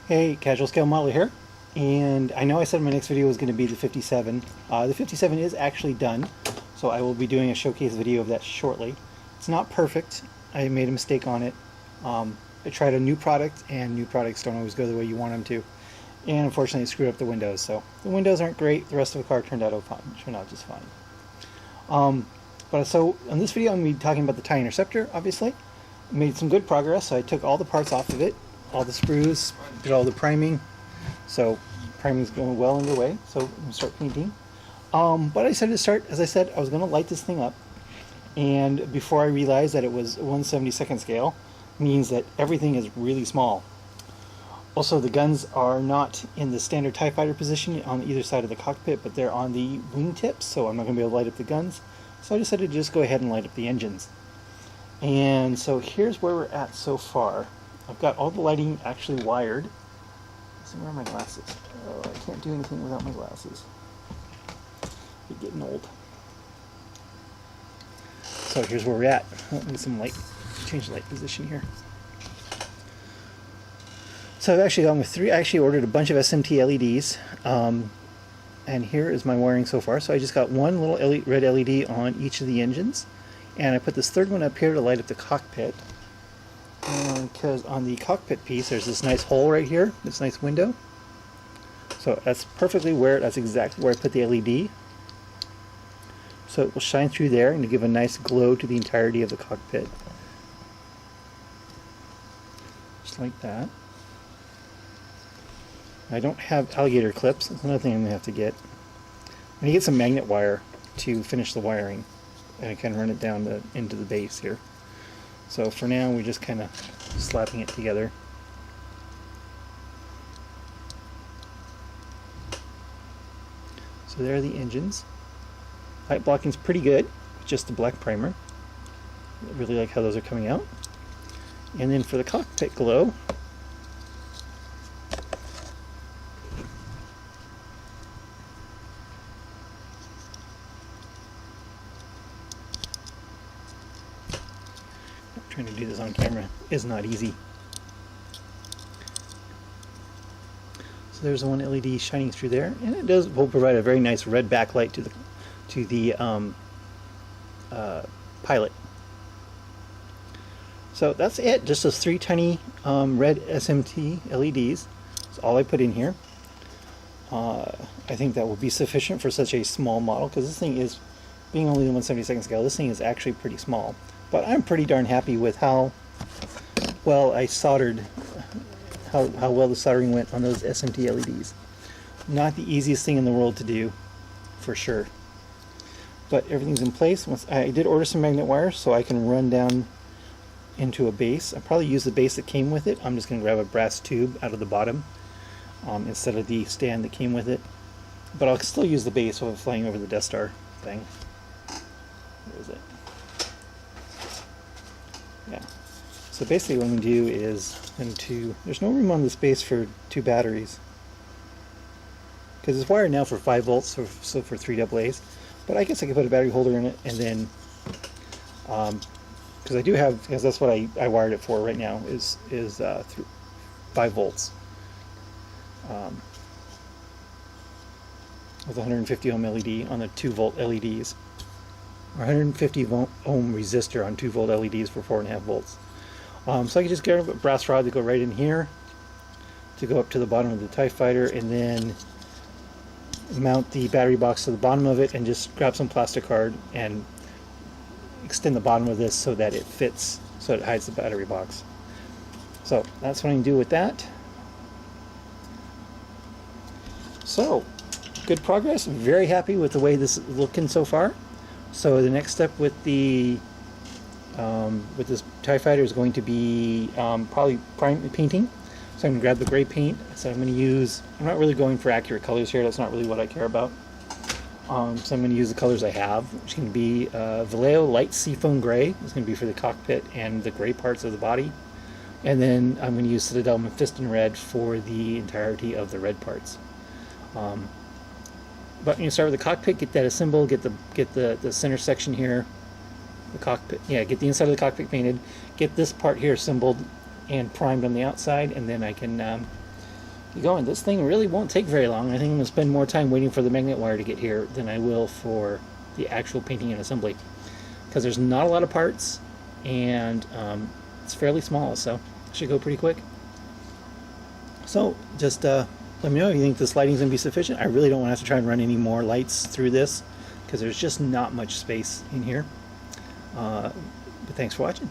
Hey, Casual Scale Modeler here, and I know I said my next video was going to be the 57. The 57 is actually done, so I will be doing a showcase video of that shortly. It's not perfect. I made a mistake on it. I tried a new product, and new products don't always go the way you want them to. And unfortunately, it screwed up the windows. So the windows aren't great. The rest of the car turned out just fine. So in this video, I'm going to be talking about the Tie Interceptor. Obviously, I made some good progress. So I took all the parts off of it, all the screws, did all the priming. So priming's going well underway. So I'm going to start painting. But I decided to start, as I said, I was going to light this thing up. And before I realized that it was 1/72nd scale, means that everything is really small. Also, the guns are not in the standard TIE fighter position on either side of the cockpit, but they're on the wing tips, so I'm not going to be able to light up the guns. So I decided to just go ahead and light up the engines. And so here's where we're at so far. I've got all the lighting actually wired. Let's see, where are my glasses? Oh, I can't do anything without my glasses. They're getting old. So here's where we're at. Let me get some light, change the light position here. So I've actually gone with three. I actually ordered a bunch of SMT LEDs, and here is my wiring so far. So I just got one little red LED on each of the engines, and I put this third one up here to light up the cockpit. Because on the cockpit piece, there's this nice hole right here, this nice window. So that's that's exactly where I put the LED. So it will shine through there and to give a nice glow to the entirety of the cockpit. Just like that. I don't have alligator clips. That's another thing I'm going to have to get. I'm going to get some magnet wire to finish the wiring. And I can run it down into the base here. So for now, we're just kind of slapping it together. So there are the engines. Light blocking's pretty good, with just the black primer. I really like how those are coming out. And then for the cockpit glow, trying to do this on camera is not easy. So there's one LED shining through there, and it will provide a very nice red backlight to the pilot. So that's it. Just those three tiny red SMT LEDs. That's all I put in here. I think that will be sufficient for such a small model, because this thing is, being only the 1/72nd scale, this thing is actually pretty small. But I'm pretty darn happy with how well I soldered, how well the soldering went on those SMT LEDs. Not the easiest thing in the world to do, for sure. But everything's in place. I did order some magnet wire so I can run down into a base. I'll probably use the base that came with it. I'm just going to grab a brass tube out of the bottom instead of the stand that came with it. But I'll still use the base while I'm flying over the Death Star thing. Where is it? Yeah. So basically what I'm going to do is there's no room on this base for two batteries. Because it's wired now for 5 volts, so for 3 AA's. But I guess I could put a battery holder in it, and then, because that's what I wired it for right now, is 5 volts. With 150 ohm LED on the 2 volt LEDs. Or 150 ohm resistor on 2 volt LEDs for 4.5 volts. So I can just get a brass rod to go right in here to go up to the bottom of the TIE fighter, and then mount the battery box to the bottom of it, and just grab some plastic card and extend the bottom of this so that it fits, so it hides the battery box. So that's what I can do with that. So good progress. Very happy with the way this is looking so far. So the next step with the with this TIE fighter is going to be probably painting. So I'm going to grab the gray paint. So I'm going to use, I'm not really going for accurate colors here, that's not really what I care about. So I'm going to use the colors I have, which is going to be Vallejo Light Seafoam Gray. It's going to be for the cockpit and the gray parts of the body. And then I'm going to use Citadel Mephiston Red for the entirety of the red parts. But you start with the cockpit, get that assembled, get the center section here, the cockpit, yeah, get the inside of the cockpit painted, get this part here assembled and primed on the outside, and then I can going. This thing really won't take very long. I think I'm going to spend more time waiting for the magnet wire to get here than I will for the actual painting and assembly, because there's not a lot of parts, and it's fairly small, so it should go pretty quick. So just let me know if you think this lighting is going to be sufficient. I really don't want to have to try and run any more lights through this, because there's just not much space in here. But thanks for watching.